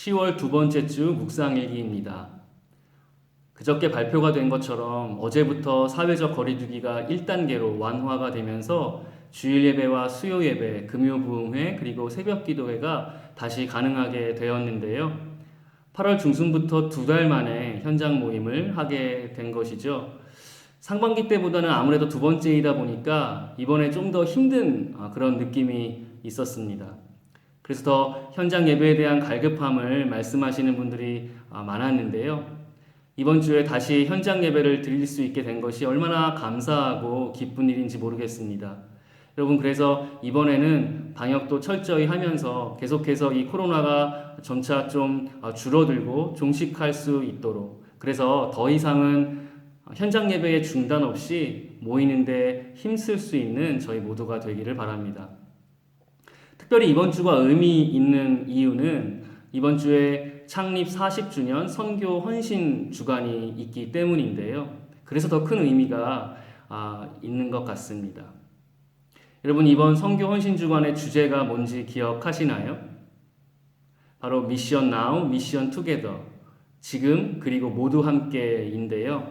10월 두 번째 주 묵상일기입니다. 그저께 발표가 된 것처럼 어제부터 사회적 거리두기가 1단계로 완화가 되면서 주일 예배와 수요 예배, 금요 부흥회, 그리고 새벽 기도회가 다시 가능하게 되었는데요. 8월 중순부터 두 달 만에 현장 모임을 하게 된 것이죠. 상반기 때보다는 아무래도 두 번째이다 보니까 이번에 좀 더 힘든 그런 느낌이 있었습니다. 그래서 더 현장 예배에 대한 갈급함을 말씀하시는 분들이 많았는데요. 이번 주에 다시 현장 예배를 드릴 수 있게 된 것이 얼마나 감사하고 기쁜 일인지 모르겠습니다. 여러분, 그래서 이번에는 방역도 철저히 하면서 계속해서 이 코로나가 점차 좀 줄어들고 종식할 수 있도록, 그래서 더 이상은 현장 예배에 중단 없이 모이는데 힘쓸 수 있는 저희 모두가 되기를 바랍니다. 특별히 이번 주가 의미 있는 이유는 이번 주에 창립 40주년 선교 헌신 주간이 있기 때문인데요. 그래서 더 큰 의미가 있는 것 같습니다. 여러분, 이번 선교 헌신 주간의 주제가 뭔지 기억하시나요? 바로 미션 나우, 미션 투게더, 지금 그리고 모두 함께인데요.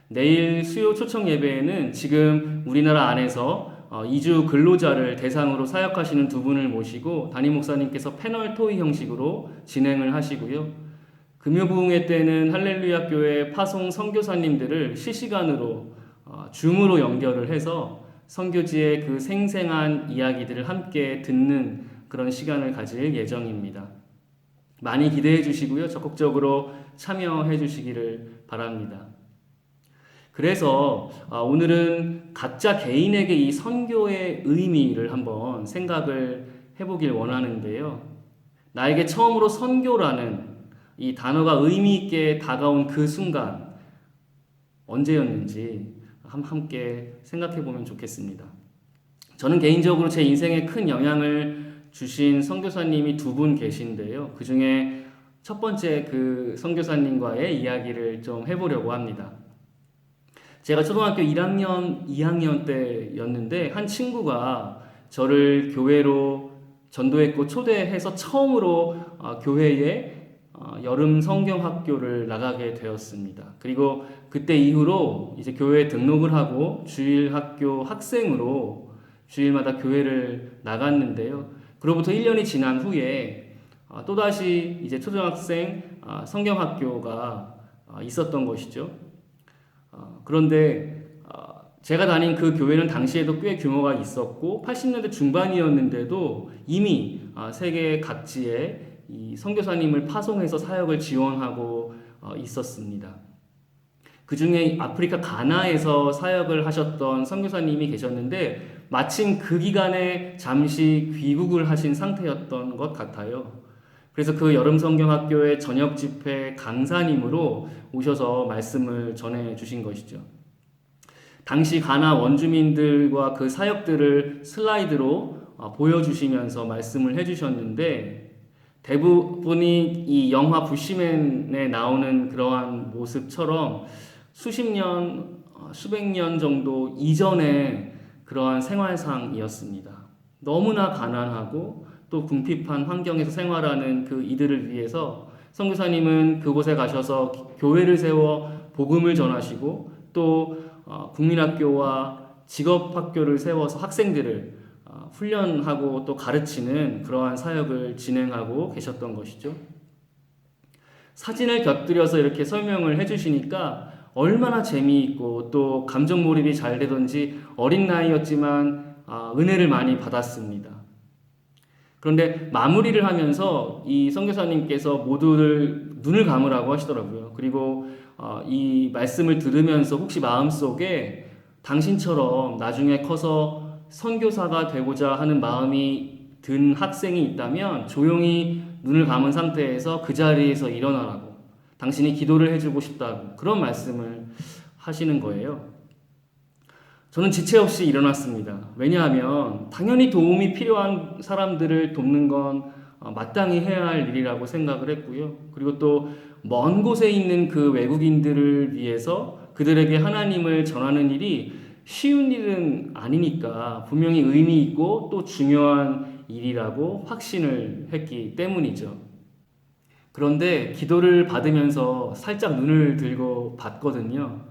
내일 수요 초청 예배에는 지금 우리나라 안에서 2주 근로자를 대상으로 사역하시는 두 분을 모시고 담임 목사님께서 패널 토의 형식으로 진행을 하시고요. 금요 부흥회 때는 할렐루야 교회 파송 선교사님들을 실시간으로 줌으로 연결을 해서 선교지의 그 생생한 이야기들을 함께 듣는 그런 시간을 가질 예정입니다. 많이 기대해 주시고요. 적극적으로 참여해 주시기를 바랍니다. 그래서 오늘은 각자 개인에게 이 선교의 의미를 한번 생각을 해보길 원하는데요. 나에게 처음으로 선교라는 이 단어가 의미 있게 다가온 그 순간 언제였는지 함께 생각해 보면 좋겠습니다. 저는 개인적으로 제 인생에 큰 영향을 주신 선교사님이 두 분 계신데요. 그 중에 첫 번째 그 선교사님과의 이야기를 좀 해보려고 합니다. 제가 초등학교 1학년, 2학년 때였는데 한 친구가 저를 교회로 전도했고 초대해서 처음으로 교회에 여름 성경학교를 나가게 되었습니다. 그리고 그때 이후로 이제 교회에 등록을 하고 주일학교 학생으로 주일마다 교회를 나갔는데요. 그로부터 1년이 지난 후에 또다시 이제 초등학생 성경학교가 있었던 것이죠. 그런데 제가 다닌 그 교회는 당시에도 꽤 규모가 있었고 80년대 중반이었는데도 이미 세계 각지에 이 선교사님을 파송해서 사역을 지원하고 있었습니다. 그 중에 아프리카 가나에서 사역을 하셨던 선교사님이 계셨는데 마침 그 기간에 잠시 귀국을 하신 상태였던 것 같아요. 그래서 그 여름 성경학교의 저녁 집회 강사님으로 오셔서 말씀을 전해 주신 것이죠. 당시 가나 원주민들과 그 사역들을 슬라이드로 보여주시면서 말씀을 해주셨는데 대부분이 이 영화 부시맨에 나오는 그러한 모습처럼 수십 년, 수백 년 정도 이전의 그러한 생활상이었습니다. 너무나 가난하고 또 궁핍한 환경에서 생활하는 그 이들을 위해서 선교사님은 그곳에 가셔서 교회를 세워 복음을 전하시고 또 국민학교와 직업학교를 세워서 학생들을 훈련하고 또 가르치는 그러한 사역을 진행하고 계셨던 것이죠. 사진을 곁들여서 이렇게 설명을 해주시니까 얼마나 재미있고 또 감정 몰입이 잘 되던지 어린 나이였지만 은혜를 많이 받았습니다. 그런데 마무리를 하면서 이 선교사님께서 모두를 눈을 감으라고 하시더라고요. 그리고 이 말씀을 들으면서 혹시 마음속에 당신처럼 나중에 커서 선교사가 되고자 하는 마음이 든 학생이 있다면 조용히 눈을 감은 상태에서 그 자리에서 일어나라고, 당신이 기도를 해주고 싶다고 그런 말씀을 하시는 거예요. 저는 지체 없이 일어났습니다. 왜냐하면 당연히 도움이 필요한 사람들을 돕는 건 마땅히 해야 할 일이라고 생각을 했고요. 그리고 또 먼 곳에 있는 그 외국인들을 위해서 그들에게 하나님을 전하는 일이 쉬운 일은 아니니까 분명히 의미 있고 또 중요한 일이라고 확신을 했기 때문이죠. 그런데 기도를 받으면서 살짝 눈을 들고 봤거든요.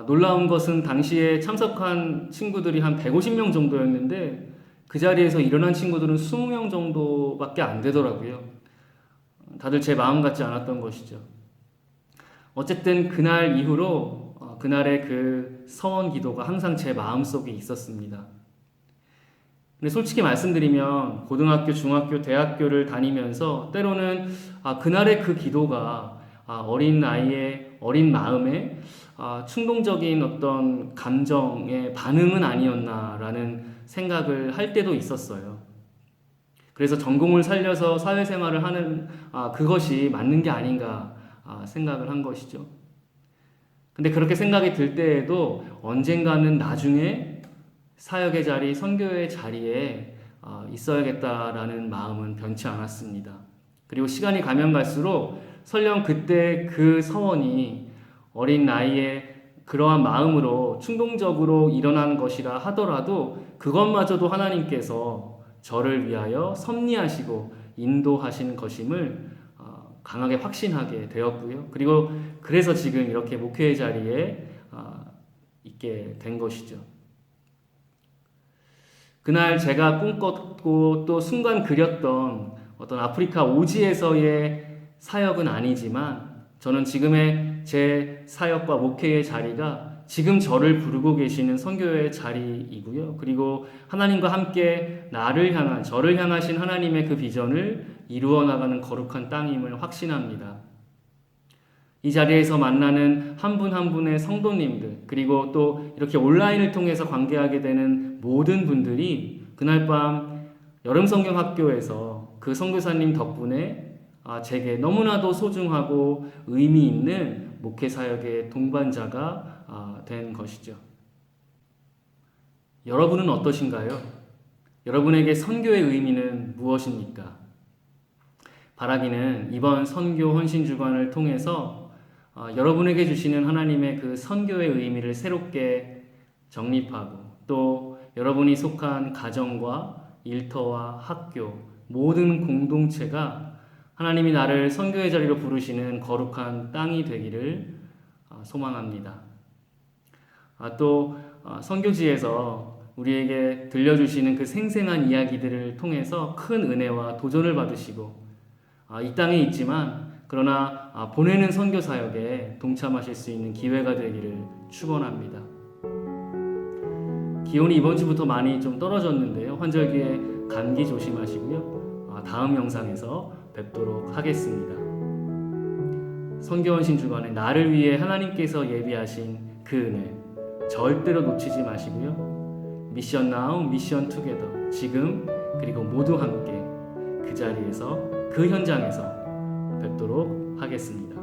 놀라운 것은 당시에 참석한 친구들이 한 150명 정도였는데 그 자리에서 일어난 친구들은 20명 정도밖에 안 되더라고요. 다들 제 마음 같지 않았던 것이죠. 어쨌든 그날 이후로 그날의 그 서원 기도가 항상 제 마음속에 있었습니다. 근데 솔직히 말씀드리면 고등학교, 중학교, 대학교를 다니면서 때로는 그날의 그 기도가 어린 나이에 어린 마음에 충동적인 어떤 감정의 반응은 아니었나라는 생각을 할 때도 있었어요. 그래서 전공을 살려서 사회생활을 하는 그것이 맞는 게 아닌가 생각을 한 것이죠. 근데 그렇게 생각이 들 때에도 언젠가는 나중에 사역의 자리, 선교의 자리에 있어야겠다라는 마음은 변치 않았습니다. 그리고 시간이 가면 갈수록 설령 그때 그 서원이 어린 나이에 그러한 마음으로 충동적으로 일어난 것이라 하더라도 그것마저도 하나님께서 저를 위하여 섭리하시고 인도하신 것임을 강하게 확신하게 되었고요. 그리고 그래서 지금 이렇게 목회의 자리에 있게 된 것이죠. 그날 제가 꿈꿨고 또 순간 그렸던 어떤 아프리카 오지에서의 사역은 아니지만 저는 지금의 제 사역과 목회의 자리가 지금 저를 부르고 계시는 선교의 자리이고요. 그리고 하나님과 함께 나를 향한, 저를 향하신 하나님의 그 비전을 이루어 나가는 거룩한 땅임을 확신합니다. 이 자리에서 만나는 한 분 한 분의 성도님들, 그리고 또 이렇게 온라인을 통해서 관계하게 되는 모든 분들이 그날 밤 여름성경학교에서 그 선교사님 덕분에 제게 너무나도 소중하고 의미 있는 목회사역의 동반자가 된 것이죠. 여러분은 어떠신가요? 여러분에게 선교의 의미는 무엇입니까? 바라기는 이번 선교 헌신주간을 통해서 여러분에게 주시는 하나님의 그 선교의 의미를 새롭게 정립하고 또 여러분이 속한 가정과 일터와 학교 모든 공동체가 하나님이 나를 선교의 자리로 부르시는 거룩한 땅이 되기를 소망합니다. 또 선교지에서 우리에게 들려주시는 그 생생한 이야기들을 통해서 큰 은혜와 도전을 받으시고 이 땅에 있지만 그러나 보내는 선교 사역에 동참하실 수 있는 기회가 되기를 축원합니다. 기온이 이번 주부터 많이 좀 떨어졌는데요. 환절기에 감기 조심하시고요. 다음 영상에서 뵙도록 하겠습니다. 선교헌신 주간에 나를 위해 하나님께서 예비하신 그 은혜 절대로 놓치지 마시고요. 미션 나우, 미션 투게더 지금 그리고 모두 함께 그 자리에서 그 현장에서 뵙도록 하겠습니다.